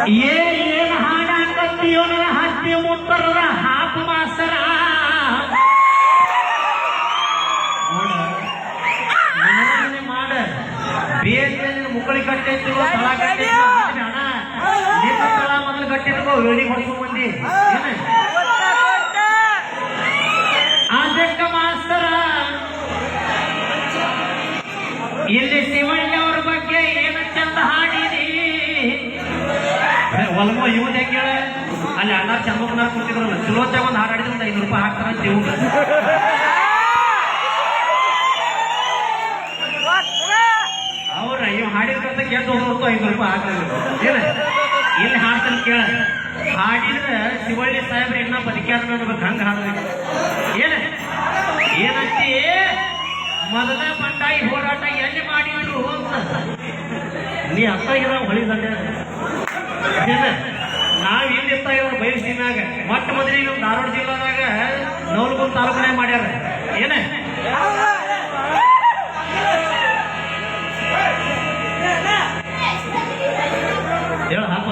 ಏನ್ ಹಾಡಾಕತ್ತೀಯೋ ನನ್ನ ಹತ್ತಿ ಮುತ್ತರದ ಹಾಕು ಮಾಸ್ತರ ಮಾಡ ಬೇರೆ ಮುಕ್ಕಳಿ ಕಟ್ಟಿತ್ತು ತಳ ಕಟ್ಟಿತ್ತು ಅಣ್ಣ ನಿನ್ನ ತಳ ಮೊದಲು ಕಟ್ಟಿಟ್ಕೋ ವೇಳಿ ಹೊಡ್ಕೊಂಡ್ ಬಂದಿ ಅದಕ್ಕ ಮಾಸ್ತರ ಇಲ್ಲಿ ಶಿವಣ್ಣ ಅವ್ರ ಬಗ್ಗೆ ಏನು ಚಂದ ಹಾಡಿದಿ ಒಲ್ಮ ಇವನ್ ಹೆಂಗ ಹೇಳ ಅಲ್ಲಿ ಅಣ್ಣ ಚಂದ್ರಕುಮಾರ್ ಕೂತಿದ್ರಲ್ಲ ಚಲೋತ್ತ ಒಂದು ಹಾಡಿದ್ರೆ ಒಂದು 5 ರೂಪಾಯಿ ಹಾಕ್ತಾರ ಅಂತ ಇವ್ ಅವ್ರ ಇವ್ ಹಾಡಿದ್ರಂತ ಗೆದ್ದು ಹೋಗ್ತು 5 ರೂಪಾಯಿ ಹಾಕಿದ್ರು ಏನ ಇಲ್ಲಿ ಹಾಡ್ತಾನೆ ಕೇಳ ಹಾಡಿದ್ರೆ ಶಿವಳ್ಳಿ ಸಾಹೇಬ್ರ ಇನ್ನ ಬದುಕ್ಯಾರ ನೋಡ್ಬೇಕು ಹಂಗ ಹಾಡ್ಬೇಕು ಏನಂತಿ ಮೊದಲ ಬಂಡಾಯಿ ಹೋರಾಟ ಎಲ್ಲಿ ಮಾಡಿದ್ರು ಅಂತ ನೀ ಅರ್ಥ ಇರೋ ಹೊಳಿ ದಂಡೆ ನಾವ್ ಇಲ್ಲಿ ಇರ್ತಾ ಇರೋ ಬಯಸಿನಾಗ ಮೊಟ್ಟ ಮೊದಲಿಗೆ ನಮ್ಮ ಧಾರವಾಡ ಜಿಲ್ಲಾದಾಗ ನವಲಗುಂದ ತಾಲೂಕನೇ ಮಾಡ್ಯಾರ ಏನ ಹೇಳ ಹಬ್ಬ